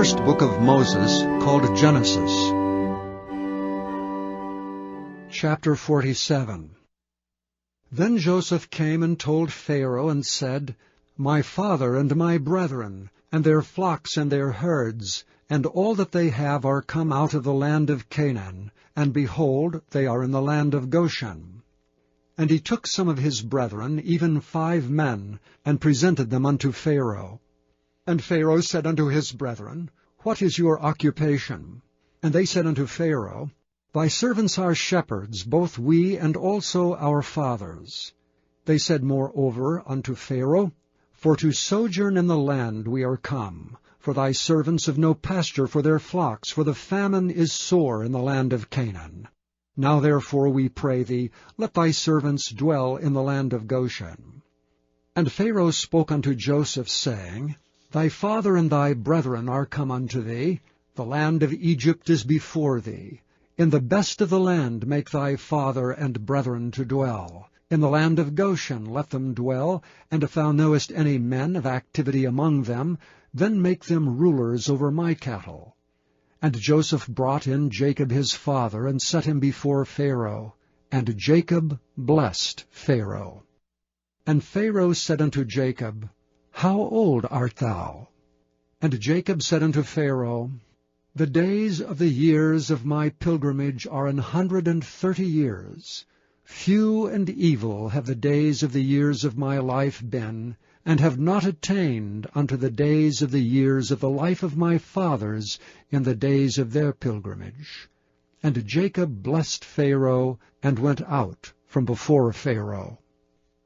first book of Moses, called Genesis. Chapter 47. Then Joseph came and told Pharaoh and said, My father and my brethren, and their flocks and their herds, and all that they have are come out of the land of Canaan, and behold, they are in the land of Goshen. And he took some of his brethren, even 5 men, and presented them unto Pharaoh. And Pharaoh said unto his brethren, What is your occupation? And they said unto Pharaoh, Thy servants are shepherds, both we and also our fathers. They said moreover unto Pharaoh, For to sojourn in the land we are come, for thy servants have no pasture for their flocks, for the famine is sore in the land of Canaan. Now therefore we pray thee, let thy servants dwell in the land of Goshen. And Pharaoh spoke unto Joseph, saying, Thy father and thy brethren are come unto thee, the land of Egypt is before thee. In the best of the land make thy father and brethren to dwell. In the land of Goshen let them dwell, and if thou knowest any men of activity among them, then make them rulers over my cattle. And Joseph brought in Jacob his father, and set him before Pharaoh. And Jacob blessed Pharaoh. And Pharaoh said unto Jacob, How old art thou? And Jacob said unto Pharaoh, The days of the years of my pilgrimage are 130 years. Few and evil have the days of the years of my life been, and have not attained unto the days of the years of the life of my fathers in the days of their pilgrimage. And Jacob blessed Pharaoh, and went out from before Pharaoh.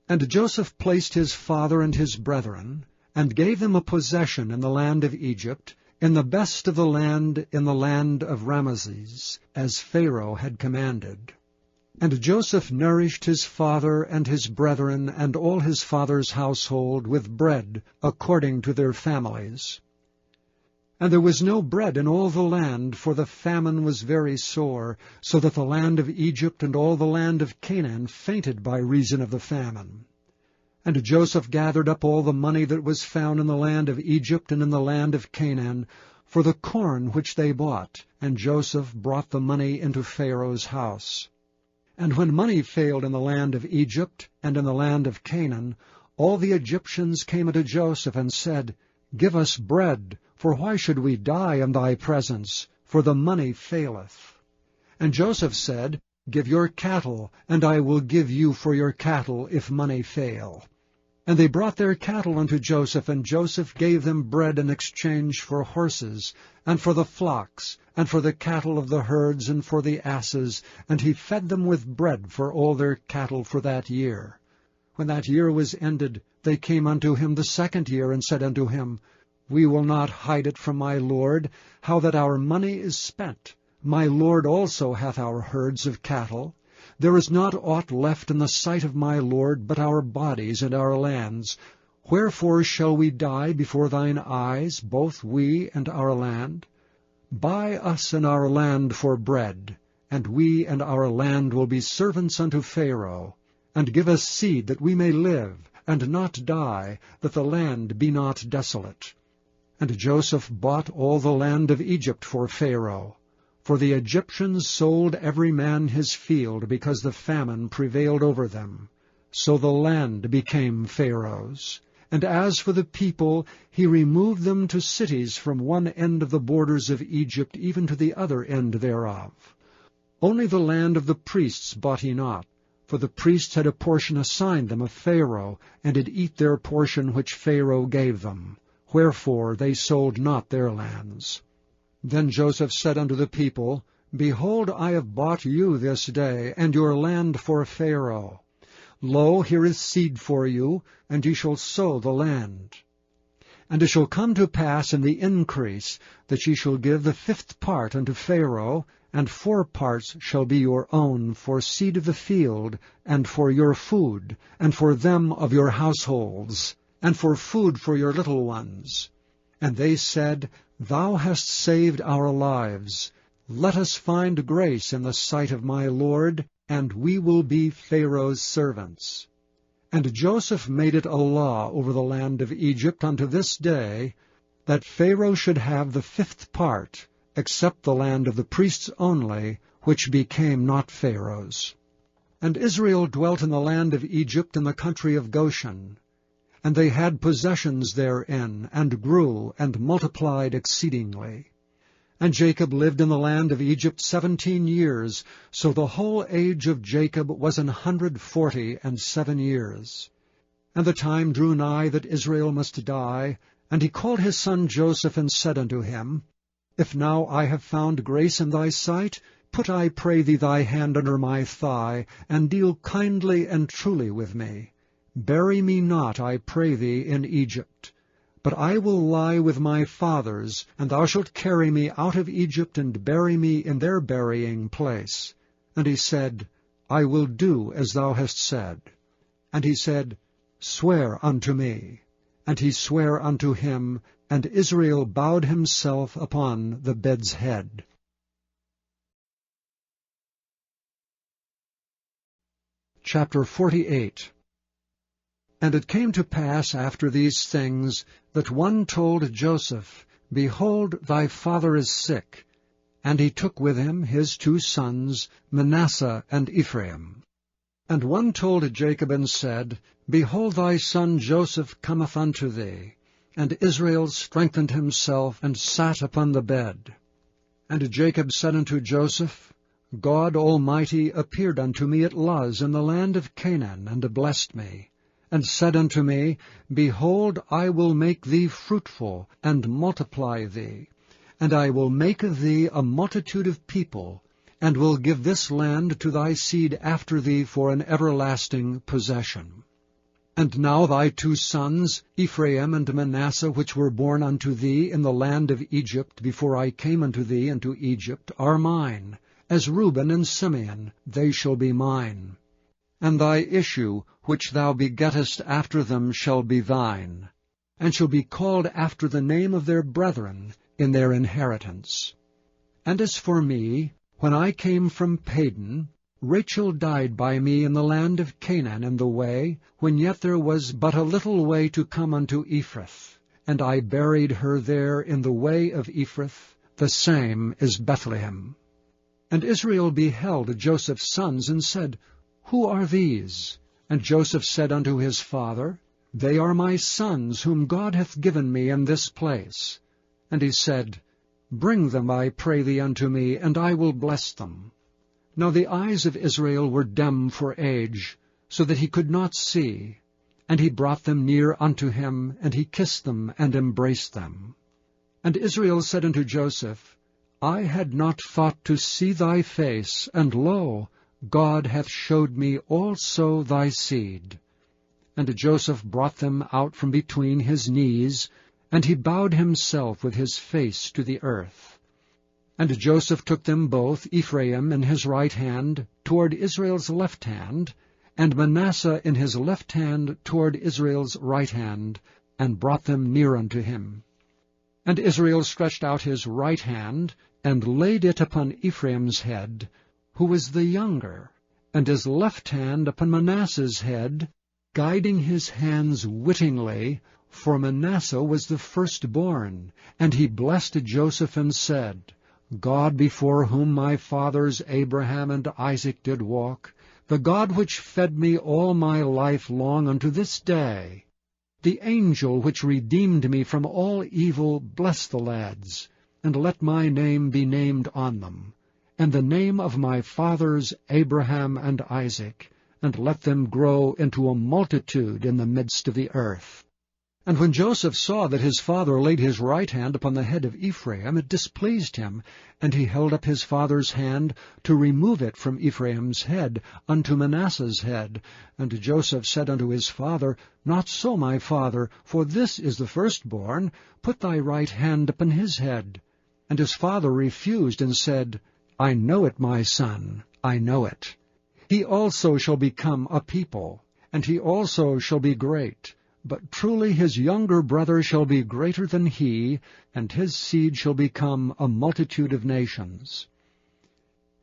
And Joseph placed his father and his brethren, and gave them a possession in the land of Egypt, in the best of the land in the land of Ramesses, as Pharaoh had commanded. And Joseph nourished his father and his brethren and all his father's household with bread according to their families. And there was no bread in all the land, for the famine was very sore, so that the land of Egypt and all the land of Canaan fainted by reason of the famine. And Joseph gathered up all the money that was found in the land of Egypt and in the land of Canaan, for the corn which they bought, and Joseph brought the money into Pharaoh's house. And when money failed in the land of Egypt and in the land of Canaan, all the Egyptians came unto Joseph and said, Give us bread, for why should we die in thy presence? For the money faileth. And Joseph said, Give your cattle, and I will give you for your cattle, if money fail. And they brought their cattle unto Joseph, and Joseph gave them bread in exchange for horses, and for the flocks, and for the cattle of the herds, and for the asses, and he fed them with bread for all their cattle for that year. When that year was ended, they came unto him the second year, and said unto him, We will not hide it from my lord, how that our money is spent. My lord also hath our herds of cattle. There is not aught left in the sight of my lord but our bodies and our lands. Wherefore shall we die before thine eyes, both we and our land? Buy us and our land for bread, and we and our land will be servants unto Pharaoh. And give us seed that we may live, and not die, that the land be not desolate. And Joseph bought all the land of Egypt for Pharaoh. For the Egyptians sold every man his field, because the famine prevailed over them. So the land became Pharaoh's. And as for the people, he removed them to cities from one end of the borders of Egypt even to the other end thereof. Only the land of the priests bought he not, for the priests had a portion assigned them of Pharaoh, and did eat their portion which Pharaoh gave them. Wherefore they sold not their lands. Then Joseph said unto the people, Behold, I have bought you this day, and your land for Pharaoh. Lo, here is seed for you, and ye shall sow the land. And it shall come to pass in the increase, that ye shall give the 5th part unto Pharaoh, and 4 parts shall be your own for seed of the field, and for your food, and for them of your households, and for food for your little ones. And they said, Thou hast saved our lives. Let us find grace in the sight of my lord, and we will be Pharaoh's servants. And Joseph made it a law over the land of Egypt unto this day, that Pharaoh should have the 5th part, except the land of the priests only, which became not Pharaoh's. And Israel dwelt in the land of Egypt in the country of Goshen. And they had possessions therein, and grew, and multiplied exceedingly. And Jacob lived in the land of Egypt 17 years, so the whole age of Jacob was 147 years. And the time drew nigh that Israel must die, and he called his son Joseph, and said unto him, If now I have found grace in thy sight, put, I pray thee, thy hand under my thigh, and deal kindly and truly with me. Bury me not, I pray thee, in Egypt. But I will lie with my fathers, and thou shalt carry me out of Egypt, and bury me in their burying place. And he said, I will do as thou hast said. And he said, Swear unto me. And he sware unto him, and Israel bowed himself upon the bed's head. Chapter 48. And it came to pass after these things, that one told Joseph, Behold, thy father is sick. And he took with him his 2 sons, Manasseh and Ephraim. And one told Jacob, and said, Behold, thy son Joseph cometh unto thee. And Israel strengthened himself, and sat upon the bed. And Jacob said unto Joseph, God Almighty appeared unto me at Luz in the land of Canaan, and blessed me, and said unto me, Behold, I will make thee fruitful, and multiply thee, and I will make of thee a multitude of people, and will give this land to thy seed after thee for an everlasting possession. And now thy 2 sons, Ephraim and Manasseh, which were born unto thee in the land of Egypt before I came unto thee into Egypt, are mine. As Reuben and Simeon, they shall be mine. And thy issue, which thou begettest after them, shall be thine, and shall be called after the name of their brethren in their inheritance. And as for me, when I came from Padan, Rachel died by me in the land of Canaan in the way, when yet there was but a little way to come unto Ephrath, and I buried her there in the way of Ephrath, the same is Bethlehem. And Israel beheld Joseph's sons, and said, Who are these? And Joseph said unto his father, They are my sons, whom God hath given me in this place. And he said, Bring them, I pray thee, unto me, and I will bless them. Now the eyes of Israel were dim for age, so that he could not see. And he brought them near unto him, and he kissed them, and embraced them. And Israel said unto Joseph, I had not thought to see thy face, and lo, God hath showed me also thy seed. And Joseph brought them out from between his knees, and he bowed himself with his face to the earth. And Joseph took them both, Ephraim in his right hand, toward Israel's left hand, and Manasseh in his left hand toward Israel's right hand, and brought them near unto him. And Israel stretched out his right hand, and laid it upon Ephraim's head, who was the younger, and his left hand upon Manasseh's head, guiding his hands wittingly, for Manasseh was the firstborn. And he blessed Joseph, and said, God before whom my fathers Abraham and Isaac did walk, the God which fed me all my life long unto this day, the angel which redeemed me from all evil, bless the lads, and let my name be named on them, and the name of my fathers Abraham and Isaac, and let them grow into a multitude in the midst of the earth. And when Joseph saw that his father laid his right hand upon the head of Ephraim, it displeased him, and he held up his father's hand to remove it from Ephraim's head unto Manasseh's head. And Joseph said unto his father, Not so, my father, for this is the firstborn. Put thy right hand upon his head. And his father refused, and said, I know it, my son, I know it. He also shall become a people, and he also shall be great. But truly his younger brother shall be greater than he, and his seed shall become a multitude of nations.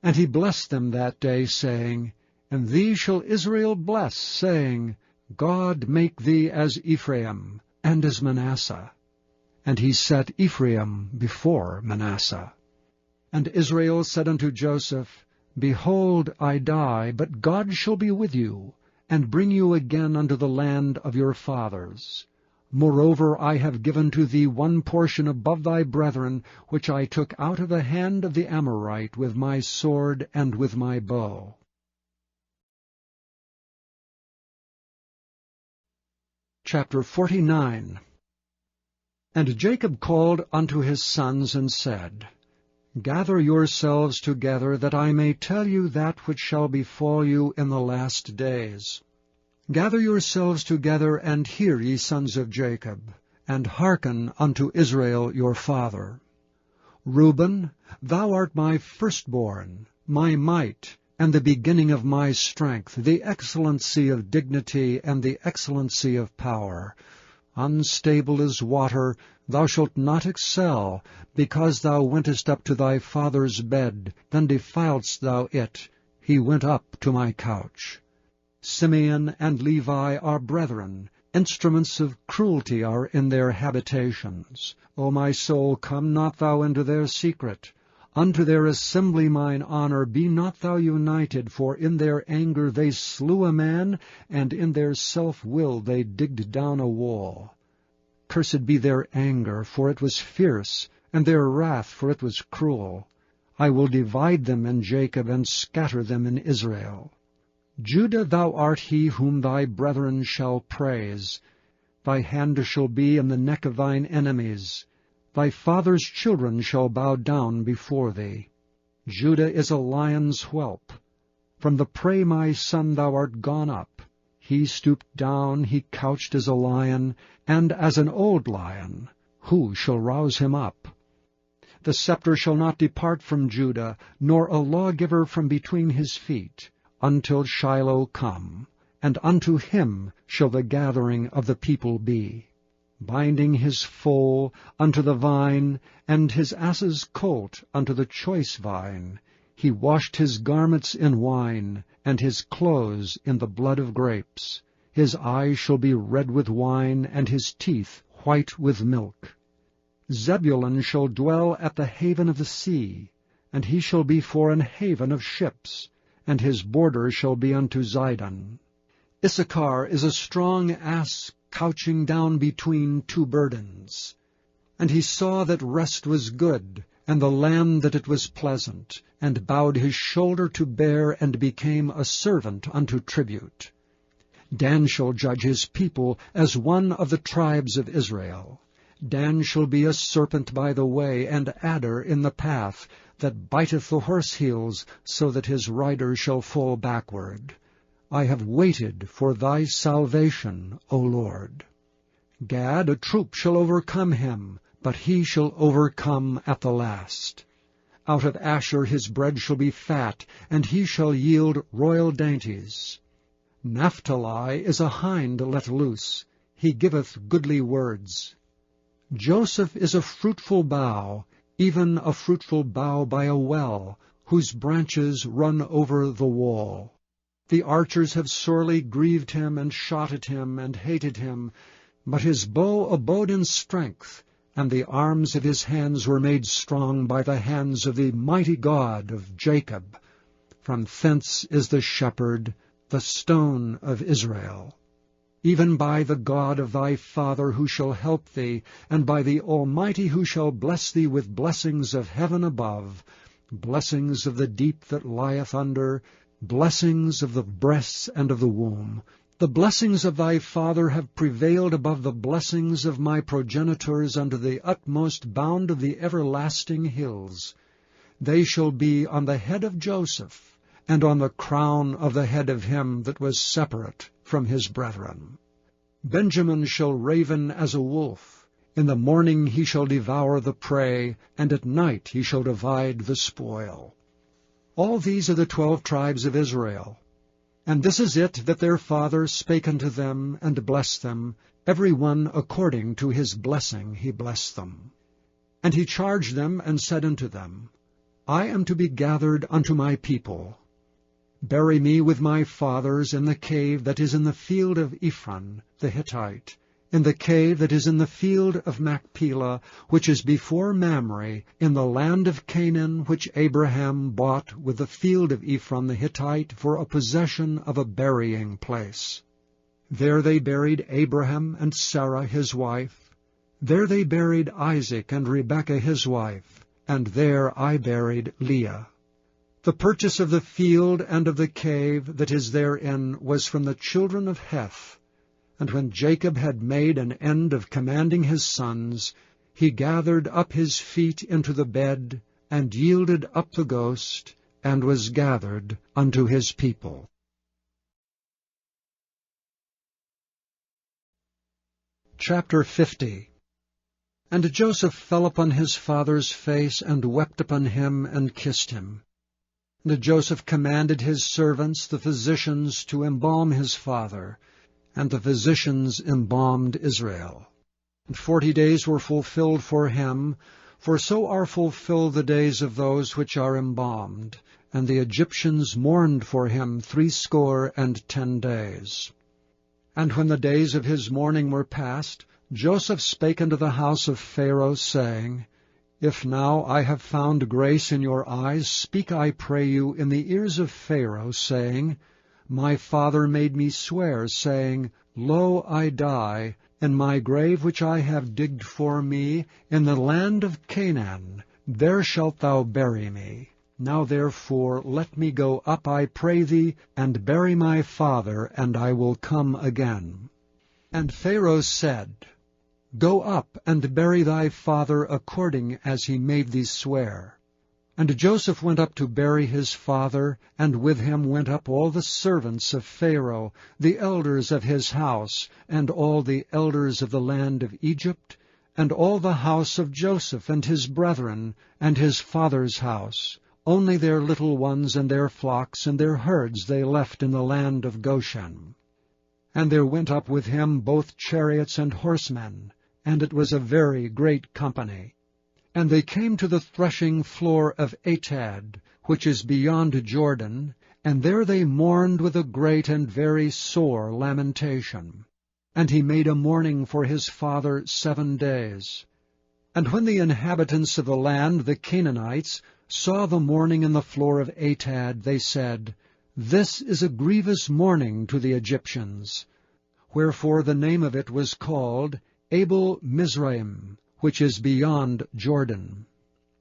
And he blessed them that day, saying, And thee shall Israel bless, saying, God make thee as Ephraim, and as Manasseh. and he set Ephraim before Manasseh. And Israel said unto Joseph, Behold, I die, but God shall be with you, and bring you again unto the land of your fathers. Moreover, I have given to thee one portion above thy brethren, which I took out of the hand of the Amorite with my sword and with my bow. Chapter 49. And Jacob called unto his sons, and said, Gather yourselves together, that I may tell you that which shall befall you in the last days. Gather yourselves together, and hear, ye sons of Jacob, and hearken unto Israel your father. Reuben, thou art my firstborn, my might, and the beginning of my strength, the excellency of dignity, and the excellency of power. Unstable as water, thou shalt not excel, because thou wentest up to thy father's bed, then defiledst thou it. He went up to my couch. Simeon and Levi are brethren, instruments of cruelty are in their habitations. O my soul, come not thou into their secret. Unto their assembly mine honour be not thou united, for in their anger they slew a man, and in their self-will they digged down a wall. Cursed be their anger, for it was fierce, and their wrath, for it was cruel. I will divide them in Jacob, and scatter them in Israel. Judah, thou art he whom thy brethren shall praise. Thy hand shall be in the neck of thine enemies. Thy father's children shall bow down before thee. Judah is a lion's whelp. From the prey, my son, thou art gone up. He stooped down, he couched as a lion, and as an old lion. Who shall rouse him up? The scepter shall not depart from Judah, nor a lawgiver from between his feet, until Shiloh come, and unto him shall the gathering of the people be. Binding his foal unto the vine, and his ass's colt unto the choice vine. He washed his garments in wine, and his clothes in the blood of grapes. His eyes shall be red with wine, and his teeth white with milk. Zebulun shall dwell at the haven of the sea, and he shall be for an haven of ships, and his border shall be unto Zidon. Issachar is a strong ass, couching down between two burdens. And he saw that rest was good, and the land that it was pleasant, and bowed his shoulder to bear, and became a servant unto tribute. Dan shall judge his people as one of the tribes of Israel. Dan shall be a serpent by the way, and adder in the path, that biteth the horse heels, so that his rider shall fall backward. I have waited for thy salvation, O Lord. Gad, a troop shall overcome him, but he shall overcome at the last. Out of Asher his bread shall be fat, and he shall yield royal dainties. Naphtali is a hind let loose, he giveth goodly words. Joseph is a fruitful bough, even a fruitful bough by a well, whose branches run over the wall. The archers have sorely grieved him, and shot at him, and hated him. But his bow abode in strength, and the arms of his hands were made strong by the hands of the mighty God of Jacob. From thence is the shepherd, the stone of Israel. Even by the God of thy father who shall help thee, and by the Almighty who shall bless thee with blessings of heaven above, blessings of the deep that lieth under, blessings of the breasts and of the womb. The blessings of thy father have prevailed above the blessings of my progenitors unto the utmost bound of the everlasting hills. They shall be on the head of Joseph, and on the crown of the head of him that was separate from his brethren. Benjamin shall raven as a wolf. In the morning he shall devour the prey, and at night he shall divide the spoil. All these are the 12 tribes of Israel. And this is it that their father spake unto them, and blessed them, every one according to his blessing he blessed them. And he charged them, and said unto them, I am to be gathered unto my people. Bury me with my fathers in the cave that is in the field of Ephron the Hittite, in the cave that is in the field of Machpelah, which is before Mamre, in the land of Canaan, which Abraham bought with the field of Ephron the Hittite for a possession of a burying place. There they buried Abraham and Sarah his wife. There they buried Isaac and Rebekah his wife, and there I buried Leah. The purchase of the field and of the cave that is therein was from the children of Heth. And when Jacob had made an end of commanding his sons, he gathered up his feet into the bed, and yielded up the ghost, and was gathered unto his people. Chapter 50. And Joseph fell upon his father's face, and wept upon him, and kissed him. And Joseph commanded his servants, the physicians, to embalm his father, and the physicians embalmed Israel. And 40 days were fulfilled for him, for so are fulfilled the days of those which are embalmed. And the Egyptians mourned for him 60 days. And when the days of his mourning were past, Joseph spake unto the house of Pharaoh, saying, If now I have found grace in your eyes, speak, I pray you, in the ears of Pharaoh, saying, My father made me swear, saying, Lo, I die, in my grave which I have digged for me, in the land of Canaan, there shalt thou bury me. Now therefore let me go up, I pray thee, and bury my father, and I will come again. And Pharaoh said, Go up, and bury thy father according as he made thee swear. And Joseph went up to bury his father, and with him went up all the servants of Pharaoh, the elders of his house, and all the elders of the land of Egypt, and all the house of Joseph and his brethren, and his father's house. Only their little ones and their flocks and their herds they left in the land of Goshen. And there went up with him both chariots and horsemen, and it was a very great company. And they came to the threshing floor of Atad, which is beyond Jordan, and there they mourned with a great and very sore lamentation. And he made a mourning for his father 7 days. And when the inhabitants of the land, the Canaanites, saw the mourning in the floor of Atad, they said, This is a grievous mourning to the Egyptians. Wherefore the name of it was called Abel Mizraim, which is beyond Jordan.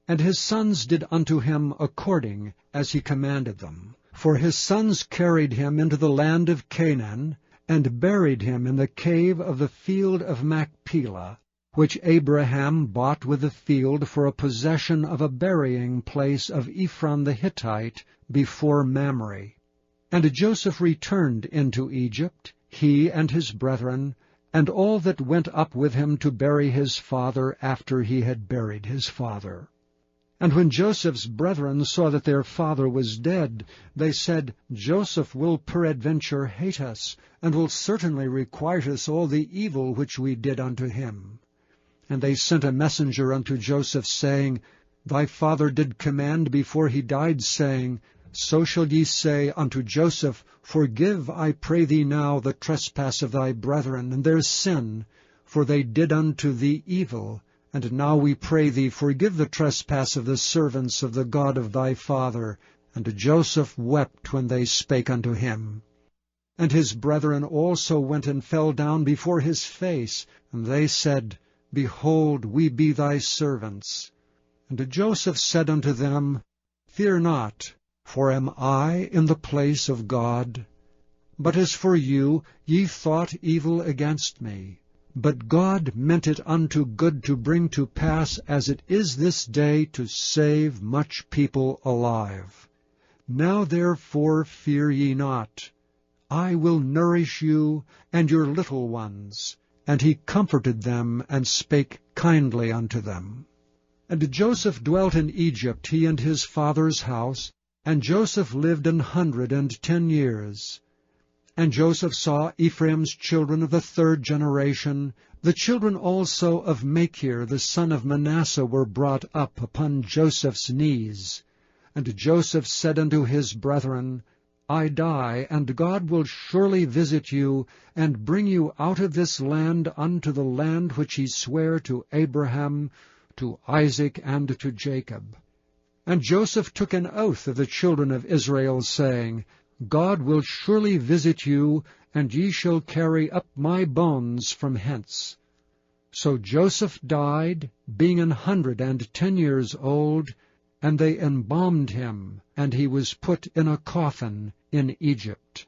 And his sons did unto him according as he commanded them. For his sons carried him into the land of Canaan, and buried him in the cave of the field of Machpelah, which Abraham bought with the field for a possession of a burying place of Ephron the Hittite before Mamre. And Joseph returned into Egypt, he and his brethren, and all that went up with him to bury his father after he had buried his father. And when Joseph's brethren saw that their father was dead, they said, Joseph will peradventure hate us, and will certainly requite us all the evil which we did unto him. And they sent a messenger unto Joseph, saying, Thy father did command before he died, saying, So shall ye say unto Joseph, Forgive, I pray thee now, the trespass of thy brethren, and their sin, for they did unto thee evil. And now we pray thee, forgive the trespass of the servants of the God of thy father. And Joseph wept when they spake unto him. And his brethren also went and fell down before his face, and they said, Behold, we be thy servants. And Joseph said unto them, Fear not, for am I in the place of God? But as for you, ye thought evil against me. But God meant it unto good to bring to pass, as it is this day, to save much people alive. Now therefore fear ye not. I will nourish you and your little ones. And he comforted them, and spake kindly unto them. And Joseph dwelt in Egypt, he and his father's house, and Joseph lived 110 years. And Joseph saw Ephraim's children of the 3rd generation. The children also of Machir the son of Manasseh were brought up upon Joseph's knees. And Joseph said unto his brethren, I die, and God will surely visit you, and bring you out of this land unto the land which he sware to Abraham, to Isaac, and to Jacob. And Joseph took an oath of the children of Israel, saying, God will surely visit you, and ye shall carry up my bones from hence. So Joseph died, being 110 years old, and they embalmed him, and he was put in a coffin in Egypt.